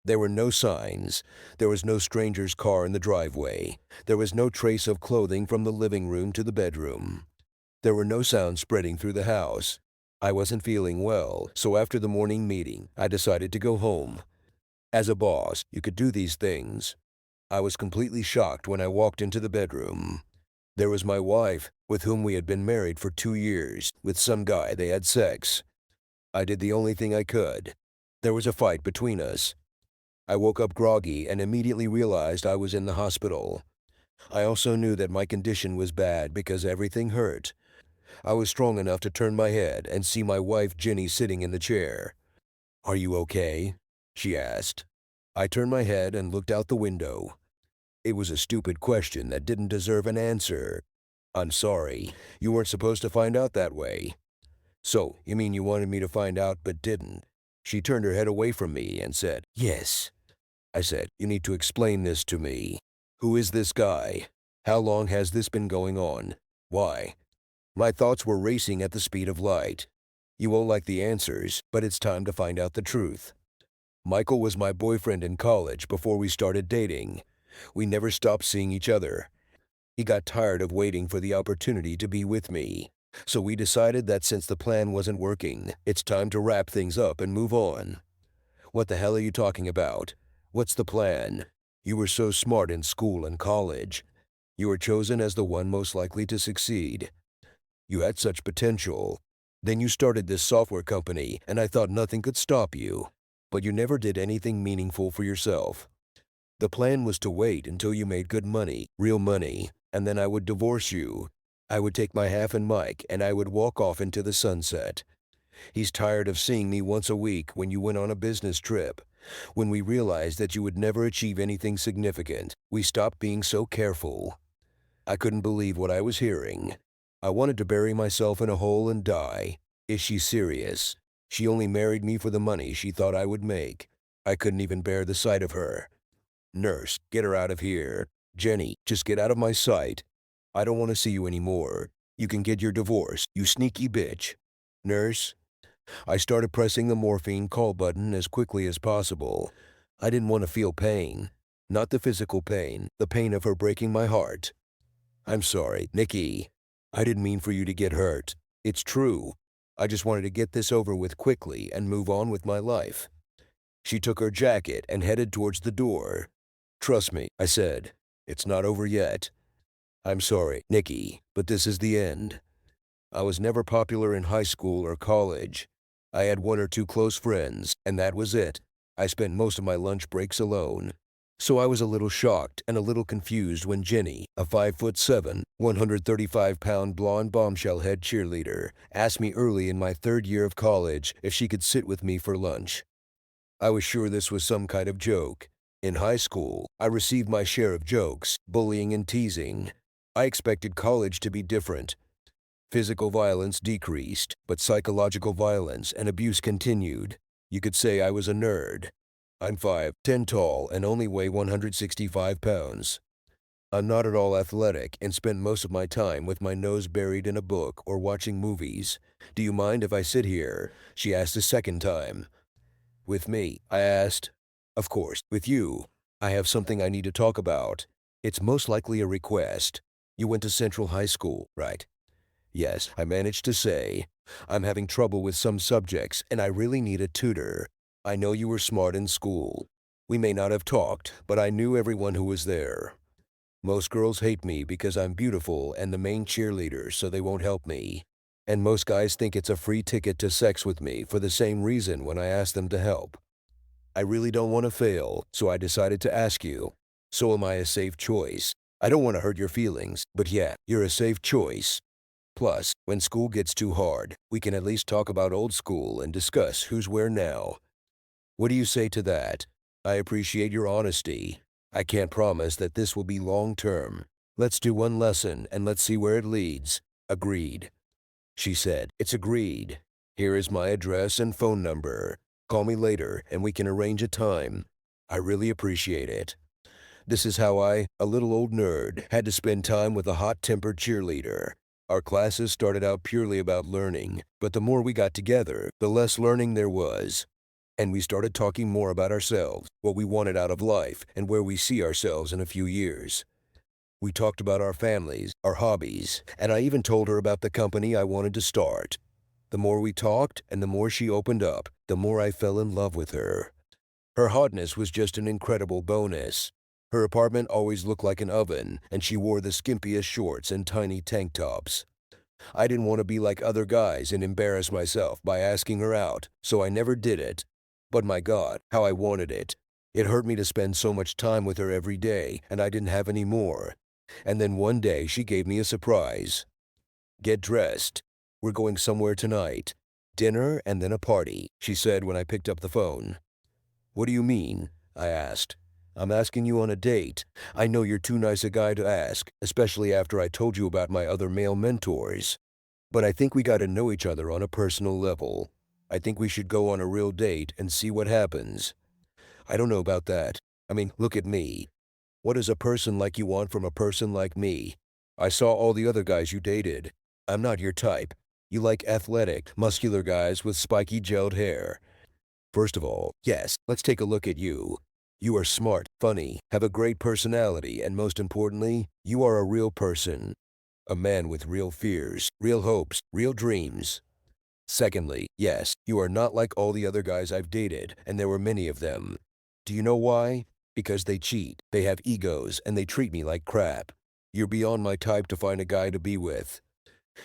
There were no signs. There was no stranger's car in the driveway. There was no trace of clothing from the living room to the bedroom. There were no sounds spreading through the house. I wasn't feeling well, so after the morning meeting, I decided to go home. As a boss, you could do these things. I was completely shocked when I walked into the bedroom. There was my wife, with whom we had been married for 2 years, with some guy they had sex. I did the only thing I could. There was a fight between us. I woke up groggy and immediately realized I was in the hospital. I also knew that my condition was bad because everything hurt. I was strong enough to turn my head and see my wife Jenny sitting in the chair. "Are you okay?" she asked. I turned my head and looked out the window. It was a stupid question that didn't deserve an answer. "I'm sorry. You weren't supposed to find out that way." "So, you mean you wanted me to find out but didn't?" She turned her head away from me and said, "Yes." I said, "You need to explain this to me. Who is this guy? How long has this been going on? Why?" My thoughts were racing at the speed of light. You won't like the answers, but it's time to find out the truth. Michael was my boyfriend in college before we started dating. We never stopped seeing each other. He got tired of waiting for the opportunity to be with me. So we decided that since the plan wasn't working, it's time to wrap things up and move on. "What the hell are you talking about? What's the plan? You were so smart in school and college. You were chosen as the one most likely to succeed. You had such potential. Then you started this software company, and I thought nothing could stop you. But you never did anything meaningful for yourself. The plan was to wait until you made good money, real money, and then I would divorce you. I would take my half and Mike, and I would walk off into the sunset. He's tired of seeing me once a week when you went on a business trip. When we realized that you would never achieve anything significant, we stopped being so careful." I couldn't believe what I was hearing. I wanted to bury myself in a hole and die. Is she serious? She only married me for the money she thought I would make. I couldn't even bear the sight of her. "Nurse, get her out of here. Jenny, just get out of my sight. I don't want to see you anymore. You can get your divorce, you sneaky bitch. Nurse." I started pressing the morphine call button as quickly as possible. I didn't want to feel pain. Not the physical pain, the pain of her breaking my heart. "I'm sorry, Nikki. I didn't mean for you to get hurt. It's true. I just wanted to get this over with quickly and move on with my life." She took her jacket and headed towards the door. "Trust me," I said. "It's not over yet. I'm sorry, Nikki, but this is the end." I was never popular in high school or college. I had one or two close friends, and that was it. I spent most of my lunch breaks alone. So I was a little shocked and a little confused when Jenny, a 5'7", 135-pound blonde bombshell head cheerleader, asked me early in my third year of college if she could sit with me for lunch. I was sure this was some kind of joke. In high school, I received my share of jokes, bullying and teasing. I expected college to be different. Physical violence decreased, but psychological violence and abuse continued. You could say I was a nerd. I'm 5'10" tall and only weigh 165 pounds. I'm not at all athletic and spend most of my time with my nose buried in a book or watching movies. "Do you mind if I sit here?" she asked a second time. "With me?" I asked. "Of course, with you. I have something I need to talk about. It's most likely a request. You went to Central High School, right?" "Yes," I managed to say. "I'm having trouble with some subjects, and I really need a tutor. I know you were smart in school. We may not have talked, but I knew everyone who was there. Most girls hate me because I'm beautiful and the main cheerleader, so they won't help me. And most guys think it's a free ticket to sex with me for the same reason when I ask them to help. I really don't want to fail, so I decided to ask you. So am I a safe choice? I don't want to hurt your feelings, but yeah, you're a safe choice. Plus, when school gets too hard, we can at least talk about old school and discuss who's where now. What do you say to that? I appreciate your honesty. I can't promise that this will be long-term. Let's do one lesson and let's see where it leads." "Agreed," she said. "It's agreed. Here is my address and phone number. Call me later and we can arrange a time. I really appreciate it." This is how I, a little old nerd, had to spend time with a hot-tempered cheerleader. Our classes started out purely about learning, but the more we got together, the less learning there was. And we started talking more about ourselves, what we wanted out of life, and where we see ourselves in a few years. We talked about our families, our hobbies, and I even told her about the company I wanted to start. The more we talked and the more she opened up, the more I fell in love with her. Her hotness was just an incredible bonus. Her apartment always looked like an oven, and she wore the skimpiest shorts and tiny tank tops. I didn't want to be like other guys and embarrass myself by asking her out, so I never did it. But my God, how I wanted it. It hurt me to spend so much time with her every day, and I didn't have any more. And then one day she gave me a surprise. "Get dressed. We're going somewhere tonight. Dinner and then a party," she said when I picked up the phone. "What do you mean?" I asked. "I'm asking you on a date. I know you're too nice a guy to ask, especially after I told you about my other male mentors. But I think we got to know each other on a personal level. I think we should go on a real date and see what happens." "I don't know about that. I mean, look at me. What does a person like you want from a person like me? I saw all the other guys you dated. I'm not your type. You like athletic, muscular guys with spiky gelled hair. First of all, yes, let's take a look at you. You are smart, funny, have a great personality, and most importantly, you are a real person. A man with real fears, real hopes, real dreams. Secondly, yes, you are not like all the other guys I've dated, and there were many of them. Do you know why? Because they cheat, they have egos, and they treat me like crap. You're beyond my type to find a guy to be with."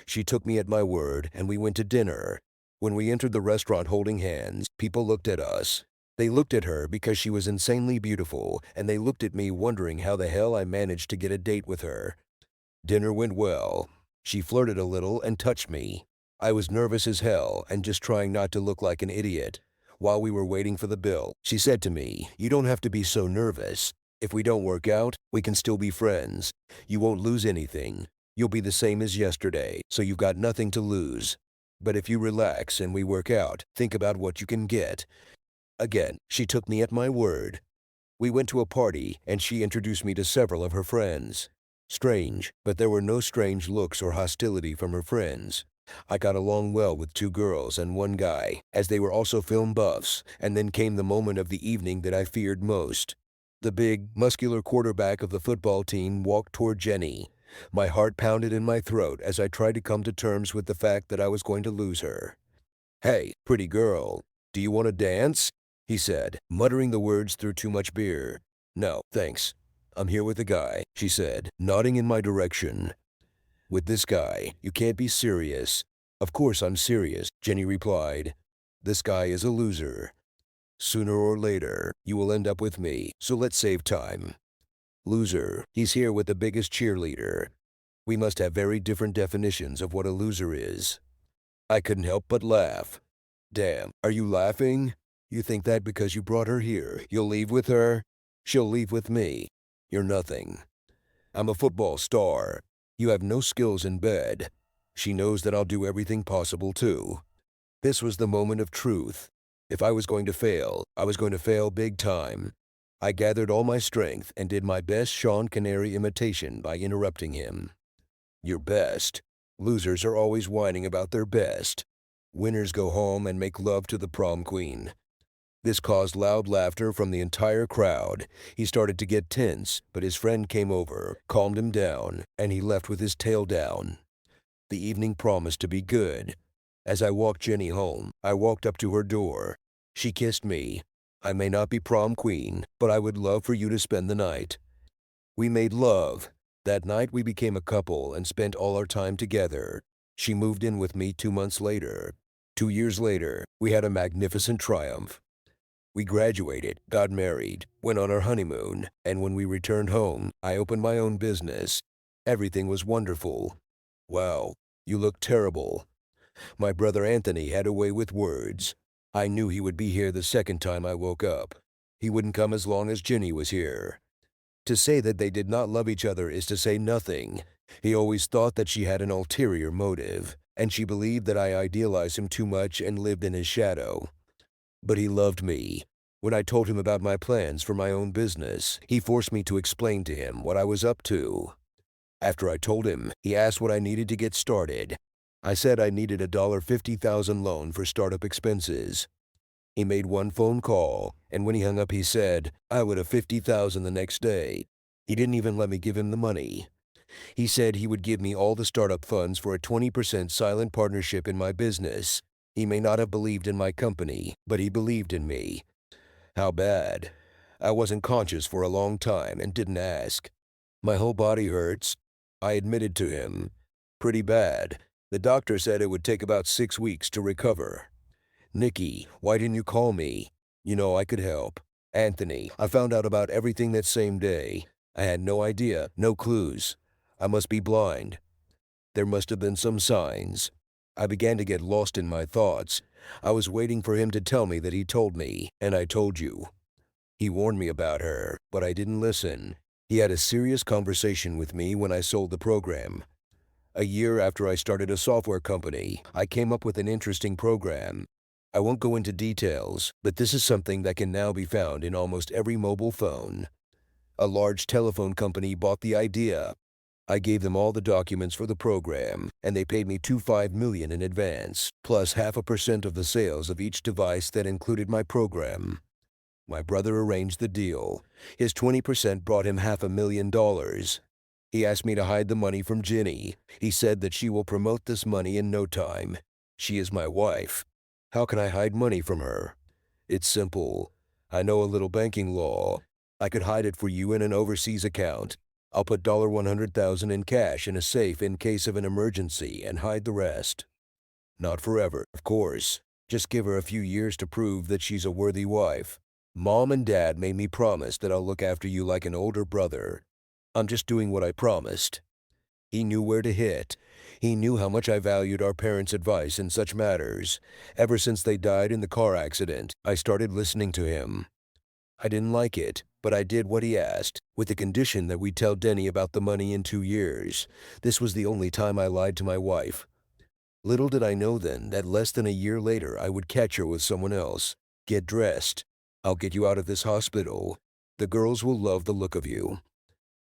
She took me at my word, and we went to dinner. When we entered the restaurant holding hands, people looked at us. They looked at her because she was insanely beautiful, and they looked at me wondering how the hell I managed to get a date with her. Dinner went well. She flirted a little and touched me. I was nervous as hell and just trying not to look like an idiot. While we were waiting for the bill, she said to me, "You don't have to be so nervous. If we don't work out, we can still be friends. You won't lose anything. You'll be the same as yesterday, so you've got nothing to lose. But if you relax and we work out, think about what you can get." Again, she took me at my word. We went to a party, and she introduced me to several of her friends. Strange, but there were no strange looks or hostility from her friends. I got along well with two girls and one guy, as they were also film buffs, and then came the moment of the evening that I feared most. The big, muscular quarterback of the football team walked toward Jenny. My heart pounded in my throat as I tried to come to terms with the fact that I was going to lose her. "Hey, pretty girl, do you want to dance?" he said, muttering the words through too much beer. "No, thanks. I'm here with a guy," she said, nodding in my direction. "With this guy, you can't be serious." "Of course I'm serious," Jenny replied. "This guy is a loser. Sooner or later, you will end up with me, so let's save time." "Loser, he's here with the biggest cheerleader. We must have very different definitions of what a loser is." I couldn't help but laugh. "Damn, are you laughing? You think that because you brought her here, you'll leave with her? She'll leave with me. You're nothing. I'm a football star. You have no skills in bed. She knows that I'll do everything possible too." This was the moment of truth. If I was going to fail, I was going to fail big time. I gathered all my strength and did my best Sean Connery imitation by interrupting him. "Your best? Losers are always whining about their best. Winners go home and make love to the prom queen." This caused loud laughter from the entire crowd. He started to get tense, but his friend came over, calmed him down, and he left with his tail down. The evening promised to be good. As I walked Jenny home, I walked up to her door. She kissed me. "I may not be prom queen, but I would love for you to spend the night." We made love. That night we became a couple and spent all our time together. She moved in with me 2 months later. 2 years later, we had a magnificent triumph. We graduated, got married, went on our honeymoon, and when we returned home, I opened my own business. Everything was wonderful. Wow, you look terrible. My brother Anthony had a way with words. I knew he would be here the second time I woke up. He wouldn't come as long as Ginny was here. To say that they did not love each other is to say nothing. He always thought that she had an ulterior motive, and she believed that I idealized him too much and lived in his shadow. But he loved me. When I told him about my plans for my own business, he forced me to explain to him what I was up to. After I told him, he asked what I needed to get started. I said I needed a $50,000 loan for startup expenses. He made one phone call, and when he hung up he said, I would have 50,000 the next day. He didn't even let me give him the money. He said he would give me all the startup funds for a 20% silent partnership in my business. He may not have believed in my company, but he believed in me. How bad? I wasn't conscious for a long time and didn't ask. My whole body hurts. I admitted to him. Pretty bad. The doctor said it would take about 6 weeks to recover. Nikki, why didn't you call me? You know I could help. Anthony, I found out about everything that same day. I had no idea, no clues. I must be blind. There must have been some signs. I began to get lost in my thoughts. I was waiting for him to tell me that he told me, and I told you. He warned me about her, but I didn't listen. He had a serious conversation with me when I sold the program. A year after I started a software company, I came up with an interesting program. I won't go into details, but this is something that can now be found in almost every mobile phone. A large telephone company bought the idea. I gave them all the documents for the program, and they paid me $25 million in advance, plus 0.5% of the sales of each device that included my program. My brother arranged the deal. His 20% brought him $500,000. He asked me to hide the money from Ginny. He said that she will promote this money in no time. She is my wife. How can I hide money from her? It's simple. I know a little banking law. I could hide it for you in an overseas account. I'll put $100,000 in cash in a safe in case of an emergency and hide the rest. Not forever, of course. Just give her a few years to prove that she's a worthy wife. Mom and Dad made me promise that I'll look after you like an older brother. I'm just doing what I promised. He knew where to hit. He knew how much I valued our parents' advice in such matters. Ever since they died in the car accident, I started listening to him. I didn't like it, but I did what he asked, with the condition that we'd tell Denny about the money in 2 years. This was the only time I lied to my wife. Little did I know then that less than a year later I would catch her with someone else. Get dressed. I'll get you out of this hospital. The girls will love the look of you.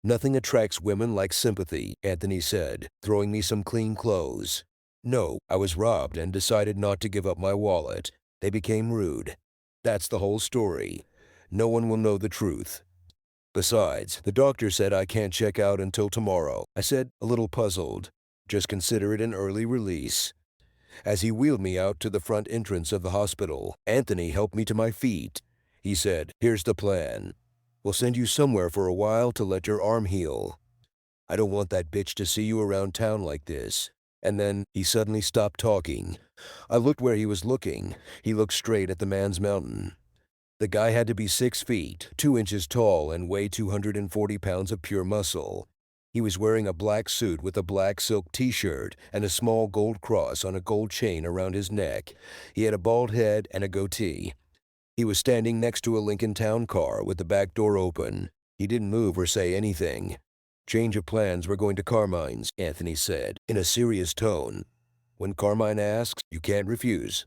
Nothing attracts women like sympathy, Anthony said, throwing me some clean clothes. No, I was robbed and decided not to give up my wallet. They became rude. That's the whole story. No one will know the truth. Besides, the doctor said I can't check out until tomorrow. I said, a little puzzled. Just consider it an early release. As he wheeled me out to the front entrance of the hospital, Anthony helped me to my feet. He said, here's the plan. We'll send you somewhere for a while to let your arm heal. I don't want that bitch to see you around town like this. And then he suddenly stopped talking. I looked where he was looking. He looked straight at the man's mountain. The guy had to be 6 feet, 2 inches tall, and weigh 240 pounds of pure muscle. He was wearing a black suit with a black silk t-shirt and a small gold cross on a gold chain around his neck. He had a bald head and a goatee. He was standing next to a Lincoln Town car with the back door open. He didn't move or say anything. Change of plans, we're going to Carmine's, Anthony said, in a serious tone. When Carmine asks, you can't refuse.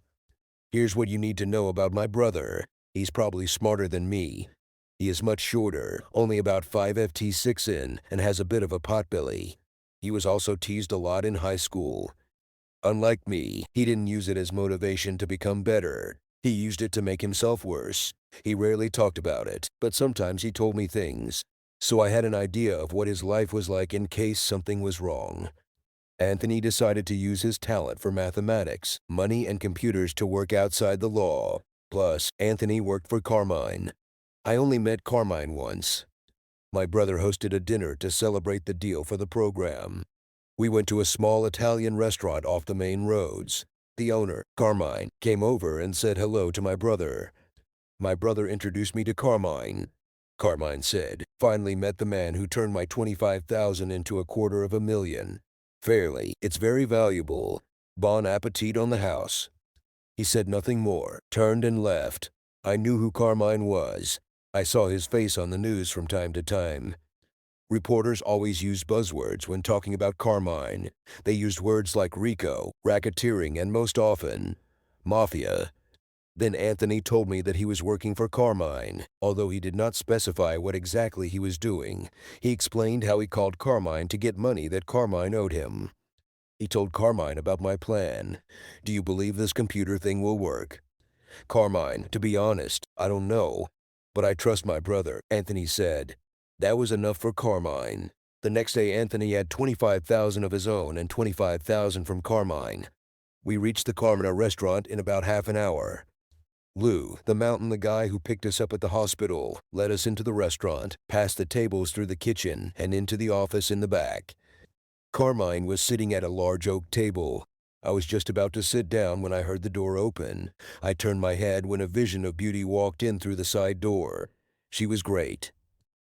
Here's what you need to know about my brother. He's probably smarter than me. He is much shorter, only about 5'6" in, and has a bit of a potbelly. He was also teased a lot in high school. Unlike me, he didn't use it as motivation to become better. He used it to make himself worse. He rarely talked about it, but sometimes he told me things. So I had an idea of what his life was like in case something was wrong. Anthony decided to use his talent for mathematics, money, and computers to work outside the law. Plus, Anthony worked for Carmine. I only met Carmine once. My brother hosted a dinner to celebrate the deal for the program. We went to a small Italian restaurant off the main roads. The owner, Carmine, came over and said hello to my brother. My brother introduced me to Carmine. Carmine said, finally met the man who turned my 25,000 into $250,000. Fairly, it's very valuable. Bon appetit on the house. He said nothing more, turned and left. I knew who Carmine was. I saw his face on the news from time to time. Reporters always used buzzwords when talking about Carmine. They used words like RICO, racketeering, and most often, mafia. Then Anthony told me that he was working for Carmine. Although he did not specify what exactly he was doing, he explained how he called Carmine to get money that Carmine owed him. He told Carmine about my plan. Do you believe this computer thing will work? Carmine, to be honest, I don't know. But I trust my brother, Anthony said. That was enough for Carmine. The next day, Anthony had 25,000 of his own and 25,000 from Carmine. We reached the Carmina restaurant in about half an hour. Lou, the guy who picked us up at the hospital, led us into the restaurant, past the tables through the kitchen, and into the office in the back. Carmine was sitting at a large oak table. I was just about to sit down when I heard the door open. I turned my head when a vision of beauty walked in through the side door. She was great.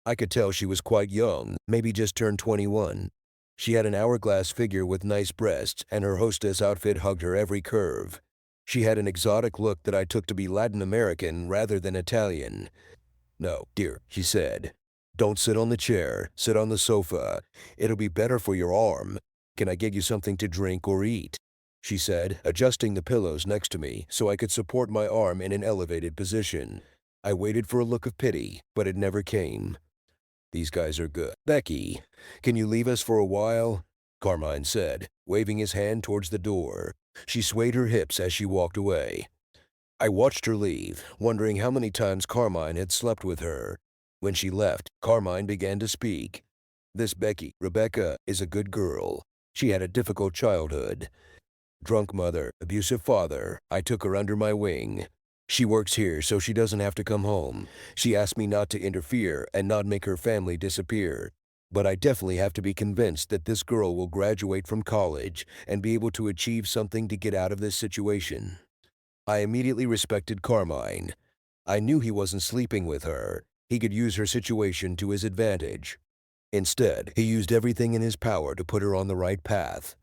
I could tell she was quite young, maybe just turned 21. She had an hourglass figure with nice breasts, and her hostess outfit hugged her every curve. She had an exotic look that I took to be Latin American rather than Italian. "No, dear," she said. "Don't sit on the chair, sit on the sofa. It'll be better for your arm. Can I get you something to drink or eat?" she said, adjusting the pillows next to me so I could support my arm in an elevated position. I waited for a look of pity, but it never came. "These guys are good." "Becky, can you leave us for a while?" Carmine said, waving his hand towards the door. She swayed her hips as she walked away. I watched her leave, wondering how many times Carmine had slept with her. When she left, Carmine began to speak. "This Becky, Rebecca, is a good girl. She had a difficult childhood. Drunk mother, abusive father. I took her under my wing. She works here so she doesn't have to come home. She asked me not to interfere and not make her family disappear. But I definitely have to be convinced that this girl will graduate from college and be able to achieve something to get out of this situation." I immediately respected Carmine. I knew he wasn't sleeping with her. He could use her situation to his advantage. Instead, he used everything in his power to put her on the right path.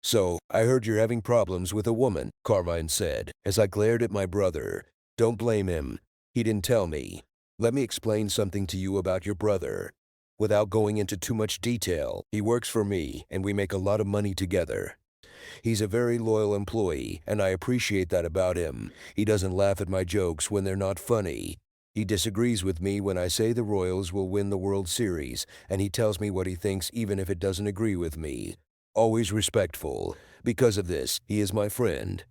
"So, I heard you're having problems with a woman," Carmine said, as I glared at my brother. "Don't blame him. He didn't tell me. Let me explain something to you about your brother. Without going into too much detail, he works for me, and we make a lot of money together. He's a very loyal employee, and I appreciate that about him. He doesn't laugh at my jokes when they're not funny. He disagrees with me when I say the Royals will win the World Series, and he tells me what he thinks even if it doesn't agree with me. Always respectful. Because of this, he is my friend.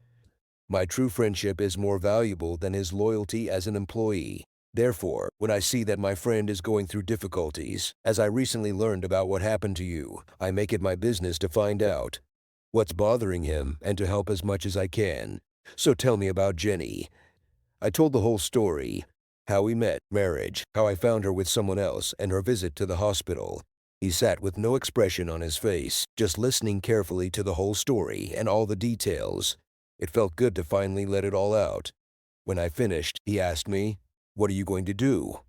My true friendship is more valuable than his loyalty as an employee. Therefore, when I see that my friend is going through difficulties, as I recently learned about what happened to you, I make it my business to find out what's bothering him and to help as much as I can. So tell me about Jenny." I told the whole story. How we met, marriage, how I found her with someone else, and her visit to the hospital. He sat with no expression on his face, just listening carefully to the whole story and all the details. It felt good to finally let it all out. When I finished, he asked me, "What are you going to do?"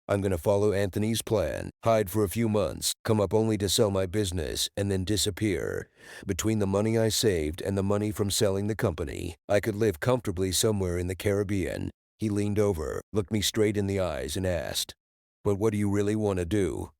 "I'm going to follow Anthony's plan, hide for a few months, come up only to sell my business, and then disappear. Between the money I saved and the money from selling the company, I could live comfortably somewhere in the Caribbean." He leaned over, looked me straight in the eyes, and asked, "But what do you really want to do?"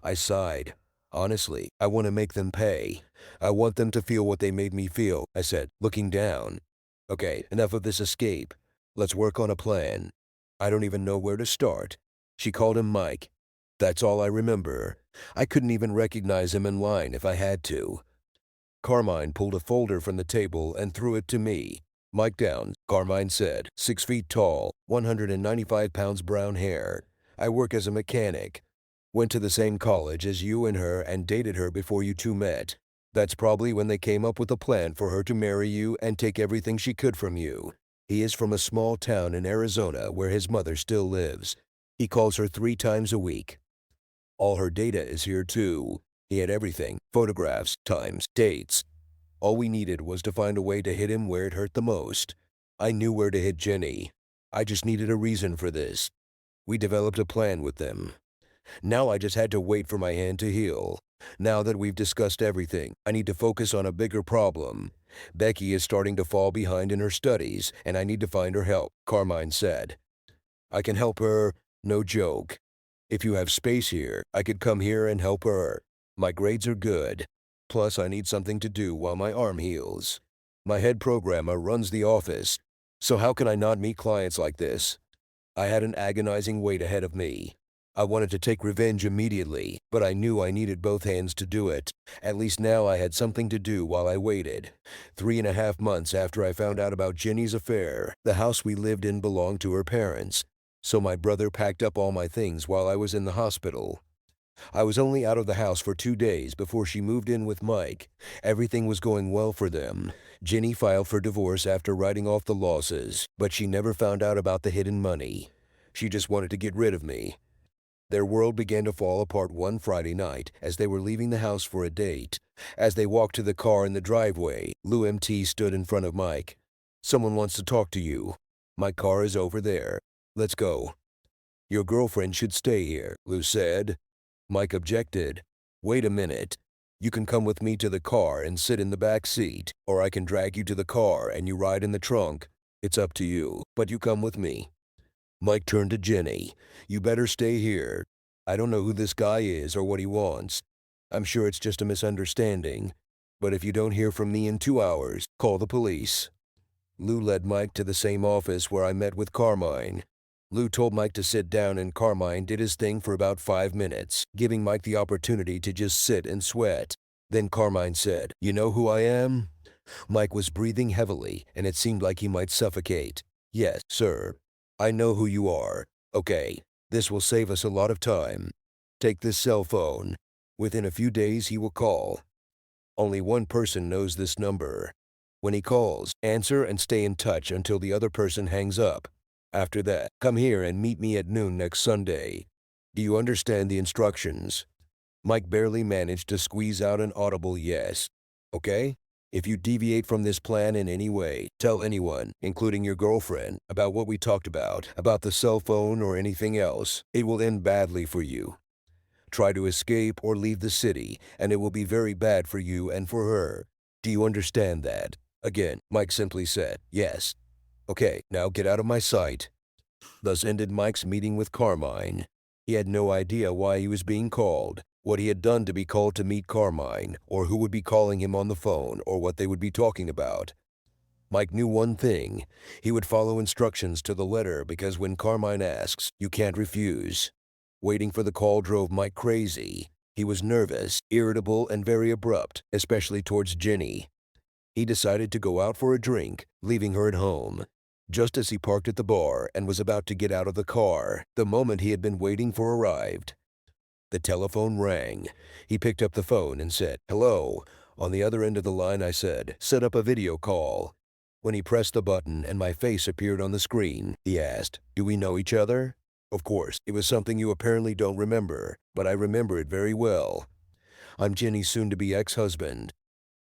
I sighed. "Honestly, I want to make them pay. I want them to feel what they made me feel," I said, looking down. "Okay, enough of this escape. Let's work on a plan. I don't even know where to start." She called him Mike. That's all I remember. I couldn't even recognize him in line if I had to. Carmine pulled a folder from the table and threw it to me. "Mike Downs," Carmine said, 6 feet tall, 195 pounds brown hair. "I work as a mechanic. Went to the same college as you and her and dated her before you two met. That's probably when they came up with a plan for her to marry you and take everything she could from you. He is from a small town in Arizona where his mother still lives. He calls her 3 times a week. All her data is here too. He had everything, photographs, times, dates. All we needed was to find a way to hit him where it hurt the most. I knew where to hit Jenny. I just needed a reason for this. We developed a plan with them. Now I just had to wait for my hand to heal. Now that we've discussed everything, I need to focus on a bigger problem. Becky is starting to fall behind in her studies, and I need to find her help," Carmine said. "I can help her, no joke. If you have space here, I could come here and help her. My grades are good. Plus, I need something to do while my arm heals. My head programmer runs the office, so how can I not meet clients like this?" I had an agonizing wait ahead of me. I wanted to take revenge immediately, but I knew I needed both hands to do it. At least now I had something to do while I waited. 3.5 months after I found out about Jenny's affair, the house we lived in belonged to her parents. So my brother packed up all my things while I was in the hospital. I was only out of the house for 2 days before she moved in with Mike. Everything was going well for them. Jenny filed for divorce after writing off the losses, but she never found out about the hidden money. She just wanted to get rid of me. Their world began to fall apart one Friday night as they were leaving the house for a date. As they walked to the car in the driveway, Lou MT stood in front of Mike. "Someone wants to talk to you. My car is over there. Let's go." "Your girlfriend should stay here," Lou said. Mike objected. "Wait a minute. You can come with me to the car and sit in the back seat, or I can drag you to the car and you ride in the trunk. It's up to you, but you come with me." Mike turned to Jenny. "You better stay here. I don't know who this guy is or what he wants. I'm sure it's just a misunderstanding. But if you don't hear from me in 2 hours, call the police." Lou led Mike to the same office where I met with Carmine. Lou told Mike to sit down and Carmine did his thing for about 5 minutes, giving Mike the opportunity to just sit and sweat. Then Carmine said, "You know who I am?" Mike was breathing heavily, and it seemed like he might suffocate. "Yes, sir. I know who you are. Okay, this will save us a lot of time. Take this cell phone. Within a few days he will call. Only one person knows this number. When he calls, answer and stay in touch until the other person hangs up. After that, come here and meet me at noon next Sunday. Do you understand the instructions?" Mike barely managed to squeeze out an audible yes. "Okay? If you deviate from this plan in any way, tell anyone, including your girlfriend, about what we talked about the cell phone or anything else. It will end badly for you. Try to escape or leave the city, and it will be very bad for you and for her. Do you understand that?" Again, Mike simply said, "Yes." "Okay, now get out of my sight." Thus ended Mike's meeting with Carmine. He had no idea why he was being called, what he had done to be called to meet Carmine, or who would be calling him on the phone, or what they would be talking about. Mike knew one thing. He would follow instructions to the letter because when Carmine asks, you can't refuse. Waiting for the call drove Mike crazy. He was nervous, irritable, and very abrupt, especially towards Jenny. He decided to go out for a drink, leaving her at home. Just as he parked at the bar and was about to get out of the car, the moment he had been waiting for arrived. The telephone rang. He picked up the phone and said, "Hello." On the other end of the line I said, "Set up a video call." When he pressed the button and my face appeared on the screen, he asked, "Do we know each other?" Of course, it was something you apparently don't remember, but I remember it very well. "I'm Jenny's soon-to-be ex-husband."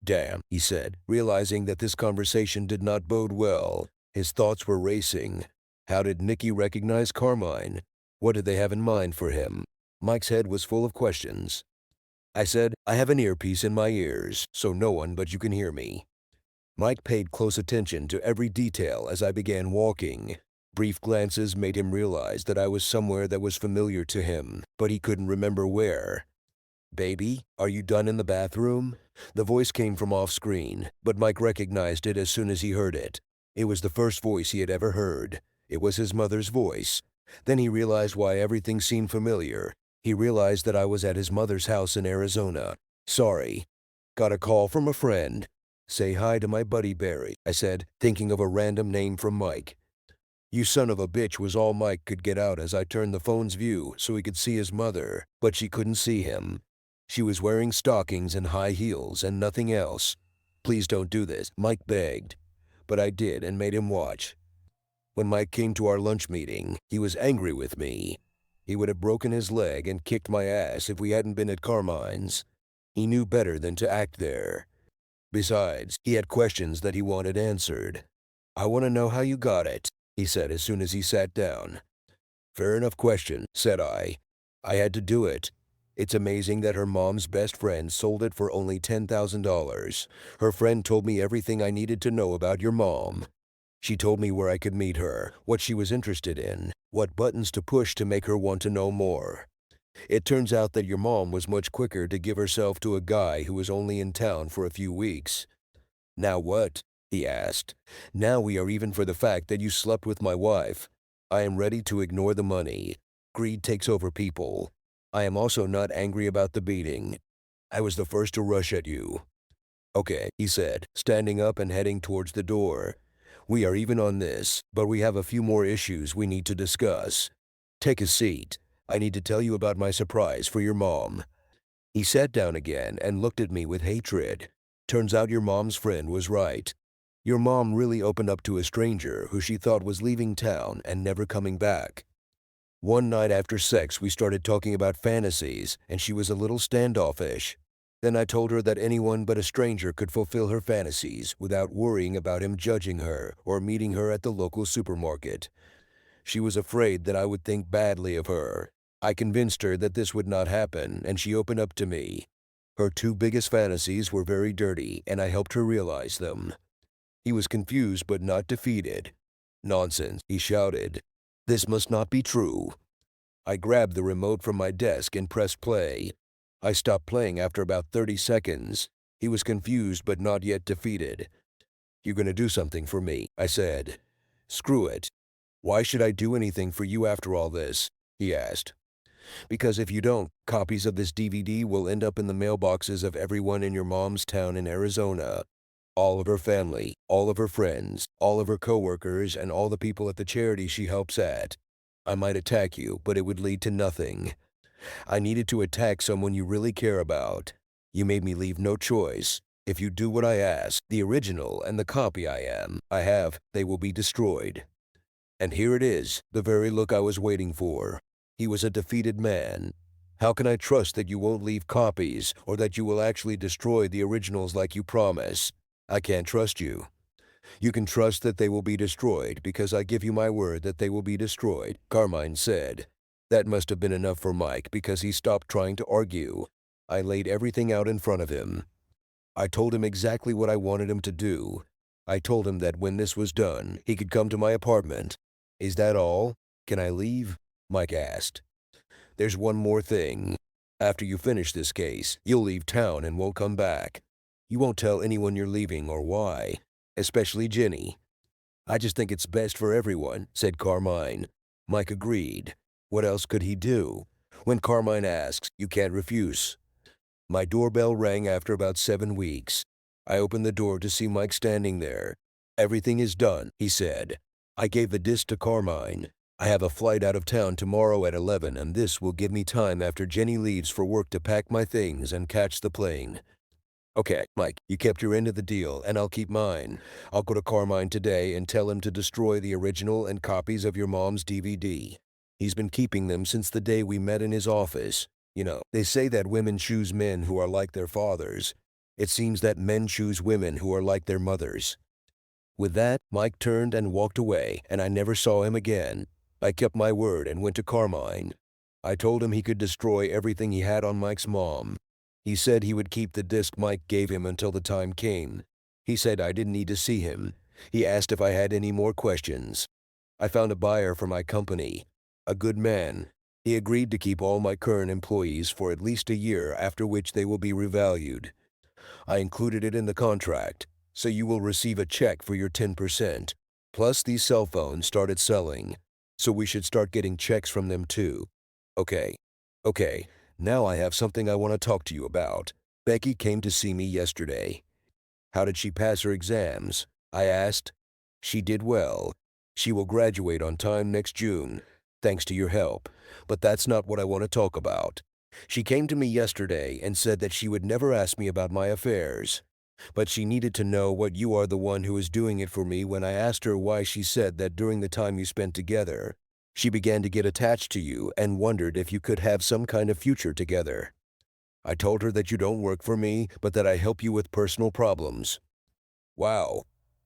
"Damn," he said, realizing that this conversation did not bode well. His thoughts were racing. How did Nikki recognize Carmine? What did they have in mind for him? Mike's head was full of questions. I said, "I have an earpiece in my ears, so no one but you can hear me." Mike paid close attention to every detail as I began walking. Brief glances made him realize that I was somewhere that was familiar to him, but he couldn't remember where. "Baby, are you done in the bathroom?" The voice came from off-screen, but Mike recognized it as soon as he heard it. It was the first voice he had ever heard. It was his mother's voice. Then he realized why everything seemed familiar. He realized that I was at his mother's house in Arizona. "Sorry. Got a call from a friend. Say hi to my buddy Barry," I said, thinking of a random name from Mike. "You son of a bitch" was all Mike could get out as I turned the phone's view so he could see his mother, but she couldn't see him. She was wearing stockings and high heels and nothing else. "Please don't do this," Mike begged. But I did and made him watch. When Mike came to our lunch meeting, he was angry with me. He would have broken his leg and kicked my ass if we hadn't been at Carmine's. He knew better than to act there. Besides, he had questions that he wanted answered. "I want to know how you got it," he said as soon as he sat down. "Fair enough question," said I. "I had to do it. It's amazing that her mom's best friend sold it for only $10,000. Her friend told me everything I needed to know about your mom. She told me where I could meet her, what she was interested in, what buttons to push to make her want to know more. It turns out that your mom was much quicker to give herself to a guy who was only in town for a few weeks." "Now what?" he asked. "Now we are even for the fact that you slept with my wife. I am ready to ignore the money. Greed takes over people. I am also not angry about the beating. I was the first to rush at you. Okay, he said, standing up and heading towards the door. We are even on this, but we have a few more issues we need to discuss. Take a seat. I need to tell you about my surprise for your mom. He sat down again and looked at me with hatred. Turns out your mom's friend was right. Your mom really opened up to a stranger who she thought was leaving town and never coming back. One night after sex, we started talking about fantasies, and she was a little standoffish. Then I told her that anyone but a stranger could fulfill her fantasies without worrying about him judging her or meeting her at the local supermarket. She was afraid that I would think badly of her. I convinced her that this would not happen, and she opened up to me. Her two biggest fantasies were very dirty, and I helped her realize them. He was confused but not defeated. Nonsense, he shouted. This must not be true. I grabbed the remote from my desk and pressed play. I stopped playing after about 30 seconds. He was confused but not yet defeated. You're gonna do something for me, I said. Screw it. Why should I do anything for you after all this? He asked. Because if you don't, copies of this DVD will end up in the mailboxes of everyone in your mom's town in Arizona. All of her family, all of her friends, all of her coworkers, and all the people at the charity she helps at. I might attack you, but it would lead to nothing. I needed to attack someone you really care about. You made me leave no choice. If you do what I ask, the original and the copy I have, they will be destroyed. And here it is, the very look I was waiting for. He was a defeated man. How can I trust that you won't leave copies or that you will actually destroy the originals like you promise? I can't trust you. You can trust that they will be destroyed because I give you my word that they will be destroyed, Carmine said. That must have been enough for Mike because he stopped trying to argue. I laid everything out in front of him. I told him exactly what I wanted him to do. I told him that when this was done, he could come to my apartment. Is that all? Can I leave? Mike asked. There's one more thing. After you finish this case, you'll leave town and won't come back. You won't tell anyone you're leaving or why, especially Jenny. I just think it's best for everyone, said Carmine. Mike agreed. What else could he do? When Carmine asks, you can't refuse. My doorbell rang after about 7 weeks. I opened the door to see Mike standing there. Everything is done, he said. I gave the disc to Carmine. I have a flight out of town tomorrow at 11, and this will give me time after Jenny leaves for work to pack my things and catch the plane. Okay, Mike, you kept your end of the deal, and I'll keep mine. I'll go to Carmine today and tell him to destroy the original and copies of your mom's DVD. He's been keeping them since the day we met in his office. You know, they say that women choose men who are like their fathers. It seems that men choose women who are like their mothers. With that, Mike turned and walked away, and I never saw him again. I kept my word and went to Carmine. I told him he could destroy everything he had on Mike's mom. He said he would keep the disc Mike gave him until the time came. He said I didn't need to see him. He asked if I had any more questions. I found a buyer for my company. A good man. He agreed to keep all my current employees for at least a year, after which they will be revalued. I included it in the contract, so you will receive a check for your 10%. Plus, these cell phones started selling, so we should start getting checks from them too. Okay. Now I have something I want to talk to you about. Becky came to see me yesterday. How did she pass her exams? I asked. She did well. She will graduate on time next June, thanks to your help. But that's not what I want to talk about. She came to me yesterday and said that she would never ask me about my affairs. But she needed to know what you are the one who is doing it for me. When I asked her why, she said that during the time you spent together, she began to get attached to you and wondered if you could have some kind of future together. I told her that you don't work for me, but that I help you with personal problems. Wow.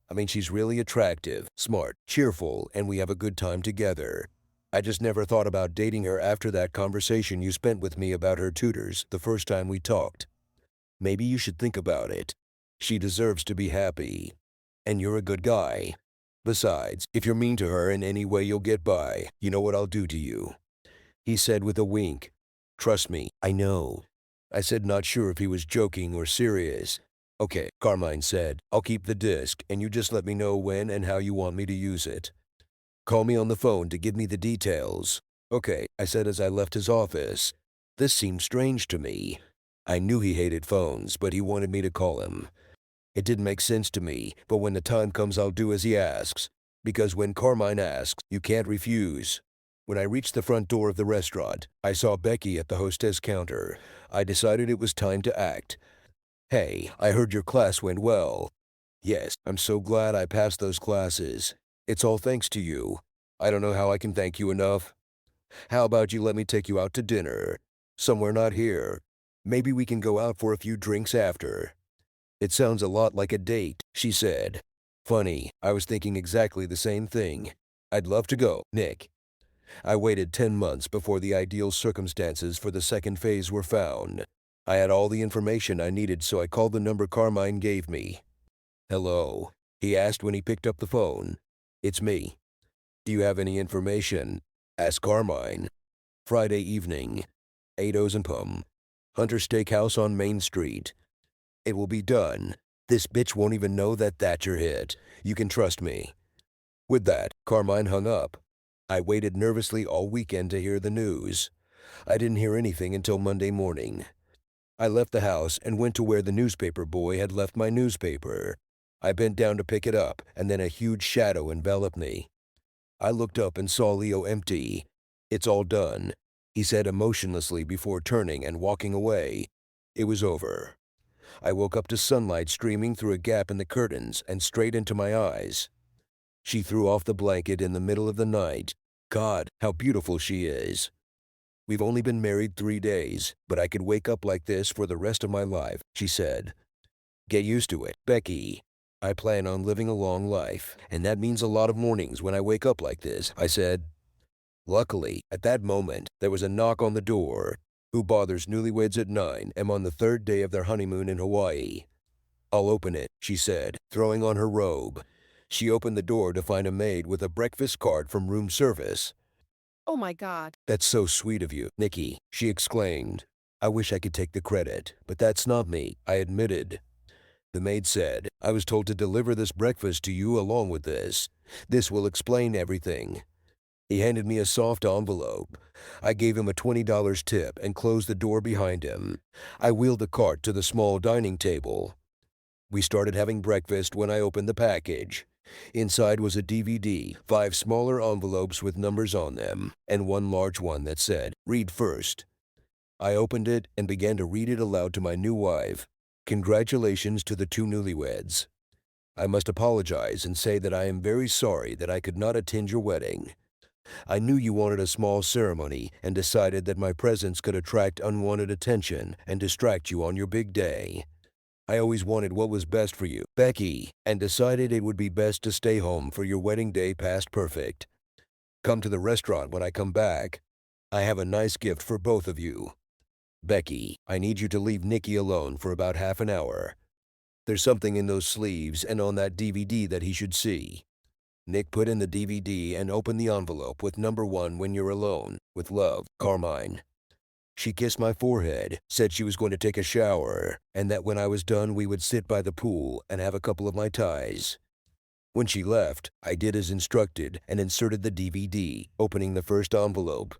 I mean, she's really attractive, smart, cheerful, and we have a good time together. I just never thought about dating her after that conversation you spent with me about her tutors the first time we talked. Maybe you should think about it. She deserves to be happy. And you're a good guy. Besides, if you're mean to her in any way, you'll get by. You know what I'll do to you. He said with a wink. Trust me, I know. I said, not sure if he was joking or serious. Okay, Carmine said, I'll keep the disc, and you just let me know when and how you want me to use it. Call me on the phone to give me the details. Okay, I said as I left his office. This seemed strange to me. I knew he hated phones, but he wanted me to call him. It didn't make sense to me, but when the time comes I'll do as he asks. Because when Carmine asks, you can't refuse. When I reached the front door of the restaurant, I saw Becky at the hostess counter. I decided it was time to act. Hey, I heard your class went well. Yes, I'm so glad I passed those classes. It's all thanks to you. I don't know how I can thank you enough. How about you let me take you out to dinner? Somewhere not here. Maybe we can go out for a few drinks after. It sounds a lot like a date, she said. Funny, I was thinking exactly the same thing. I'd love to go, Nick. I waited 10 months before the ideal circumstances for the second phase were found. I had all the information I needed, so I called the number Carmine gave me. Hello, he asked when he picked up the phone. It's me. Do you have any information? Asked Carmine. Friday evening, 8 and Pum. Hunter Steakhouse on Main Street. It will be done. This bitch won't even know that that's your hit. You can trust me. With that, Carmine hung up. I waited nervously all weekend to hear the news. I didn't hear anything until Monday morning. I left the house and went to where the newspaper boy had left my newspaper. I bent down to pick it up, and then a huge shadow enveloped me. I looked up and saw Leo empty. It's all done, he said emotionlessly before turning and walking away. It was over. I woke up to sunlight streaming through a gap in the curtains and straight into my eyes. She threw off the blanket in the middle of the night. God, how beautiful she is. We've only been married 3 days, but I could wake up like this for the rest of my life, she said. Get used to it, Becky. I plan on living a long life, and that means a lot of mornings when I wake up like this, I said. Luckily, at that moment, there was a knock on the door. Who bothers newlyweds at 9 am on the 3rd day of their honeymoon in Hawaii? I'll open it, she said, throwing on her robe. She opened the door to find a maid with a breakfast card from room service. Oh my God. That's so sweet of you, Nikki, she exclaimed. I wish I could take the credit, but that's not me, I admitted. The maid said, I was told to deliver this breakfast to you along with this. This will explain everything. He handed me a soft envelope. I gave him a $20 tip and closed the door behind him. I wheeled the cart to the small dining table. We started having breakfast when I opened the package. Inside was a DVD, 5 smaller envelopes with numbers on them, and one large one that said, Read first. I opened it and began to read it aloud to my new wife. Congratulations to the two newlyweds. I must apologize and say that I am very sorry that I could not attend your wedding. I knew you wanted a small ceremony and decided that my presence could attract unwanted attention and distract you on your big day. I always wanted what was best for you, Becky, and decided it would be best to stay home for your wedding day past perfect. Come to the restaurant when I come back. I have a nice gift for both of you. Becky, I need you to leave Nicky alone for about half an hour. There's something in those sleeves and on that DVD that he should see. Nick put in the DVD and opened the envelope with number 1 when you're alone. With love, Carmine. She kissed my forehead, said she was going to take a shower, and that when I was done we would sit by the pool and have a couple of Mai Tais. When she left, I did as instructed and inserted the DVD, opening the first envelope.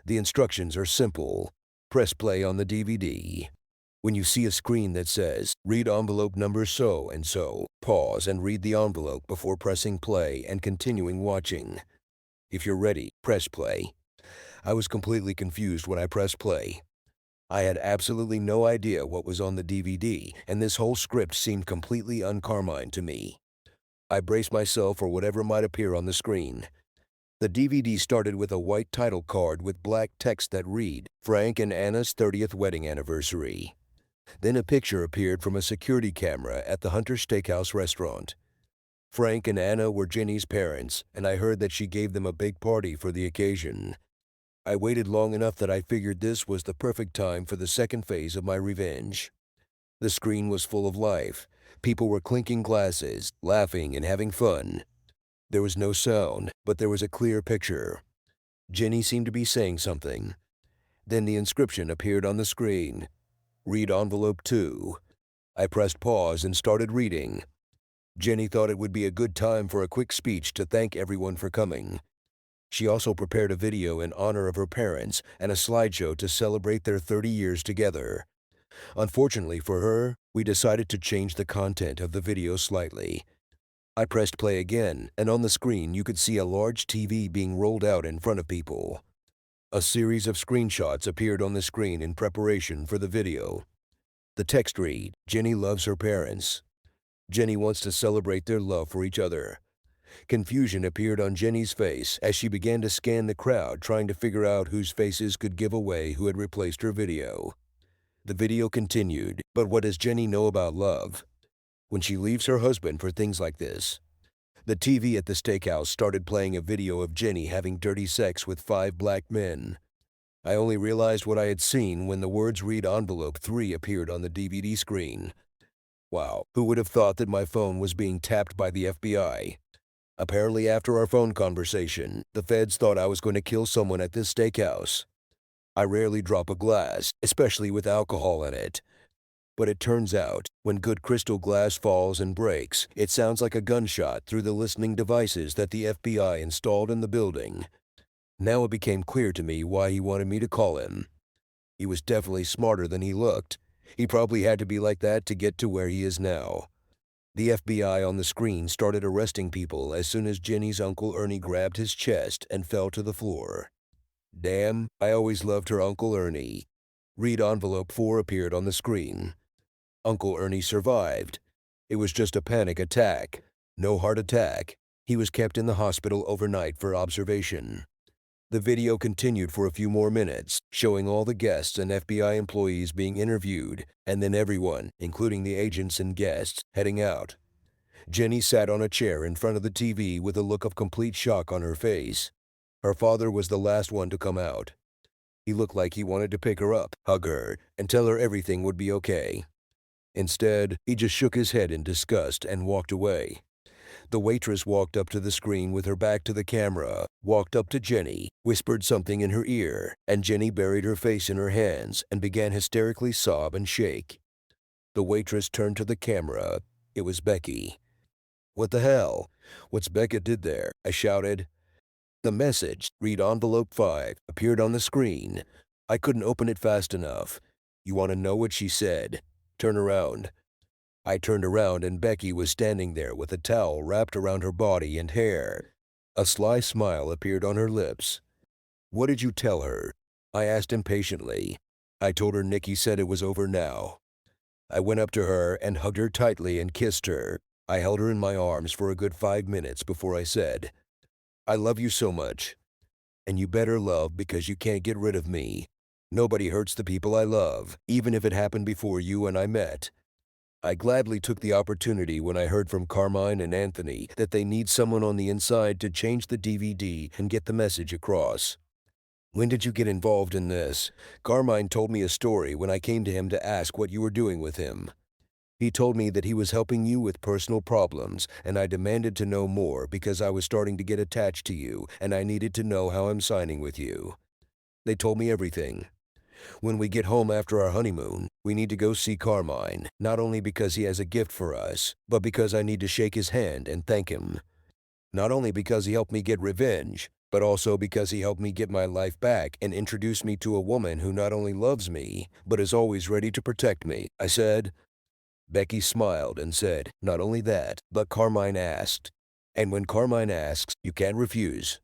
The instructions are simple. Press play on the DVD. When you see a screen that says, read envelope number so and so, pause and read the envelope before pressing play and continuing watching. If you're ready, press play. I was completely confused when I pressed play. I had absolutely no idea what was on the DVD, and this whole script seemed completely uncarmine to me. I braced myself for whatever might appear on the screen. The DVD started with a white title card with black text that read, Frank and Anna's 30th wedding anniversary. Then a picture appeared from a security camera at the Hunter Steakhouse restaurant. Frank and Anna were Jenny's parents, and I heard that she gave them a big party for the occasion. I waited long enough that I figured this was the perfect time for the second phase of my revenge. The screen was full of life. People were clinking glasses, laughing and having fun. There was no sound, but there was a clear picture. Jenny seemed to be saying something. Then the inscription appeared on the screen. Read envelope 2. I pressed pause and started reading. Jenny thought it would be a good time for a quick speech to thank everyone for coming. She also prepared a video in honor of her parents and a slideshow to celebrate their 30 years together. Unfortunately for her, we decided to change the content of the video slightly. I pressed play again, and on the screen you could see a large TV being rolled out in front of people. A series of screenshots appeared on the screen in preparation for the video. The text read, "Jenny loves her parents. Jenny wants to celebrate their love for each other." Confusion appeared on Jenny's face as she began to scan the crowd, trying to figure out whose faces could give away who had replaced her video. The video continued, "But what does Jenny know about love? When she leaves her husband for things like this." The TV at the steakhouse started playing a video of Jenny having dirty sex with 5 black men. I only realized what I had seen when the words "Read Envelope 3" appeared on the DVD screen. Wow, who would have thought that my phone was being tapped by the FBI? Apparently, after our phone conversation, the feds thought I was going to kill someone at this steakhouse. I rarely drop a glass, especially with alcohol in it. But it turns out, when good crystal glass falls and breaks, it sounds like a gunshot through the listening devices that the FBI installed in the building. Now it became clear to me why he wanted me to call him. He was definitely smarter than he looked. He probably had to be like that to get to where he is now. The FBI on the screen started arresting people as soon as Jenny's Uncle Ernie grabbed his chest and fell to the floor. Damn, I always loved her Uncle Ernie. Read Envelope 4 appeared on the screen. Uncle Ernie survived. It was just a panic attack. No heart attack. He was kept in the hospital overnight for observation. The video continued for a few more minutes, showing all the guests and FBI employees being interviewed, and then everyone, including the agents and guests, heading out. Jenny sat on a chair in front of the TV with a look of complete shock on her face. Her father was the last one to come out. He looked like he wanted to pick her up, hug her, and tell her everything would be okay. Instead, he just shook his head in disgust and walked away. The waitress walked up to the screen with her back to the camera, walked up to Jenny, whispered something in her ear, and Jenny buried her face in her hands and began hysterically sob and shake. The waitress turned to the camera. It was Becky. "What the hell? What's Becca did there?" I shouted. The message, "Read Envelope 5, appeared on the screen. I couldn't open it fast enough. "You want to know what she said? Turn around." I turned around and Becky was standing there with a towel wrapped around her body and hair. A sly smile appeared on her lips. "What did you tell her?" I asked impatiently. "I told her Nikki said it was over now." I went up to her and hugged her tightly and kissed her. I held her in my arms for a good 5 minutes before I said, "I love you so much. And you better love because you can't get rid of me. Nobody hurts the people I love, even if it happened before you and I met." I gladly took the opportunity when I heard from Carmine and Anthony that they need someone on the inside to change the DVD and get the message across. "When did you get involved in this?" Carmine told me a story when I came to him to ask what you were doing with him. He told me that he was helping you with personal problems, and I demanded to know more because I was starting to get attached to you, and I needed to know how I'm signing with you. They told me everything. When we get home after our honeymoon, we need to go see Carmine, not only because he has a gift for us, but because I need to shake his hand and thank him. Not only because he helped me get revenge, but also because he helped me get my life back and introduced me to a woman who not only loves me, but is always ready to protect me," I said. Becky smiled and said, "Not only that, but Carmine asked. And when Carmine asks, you can't refuse."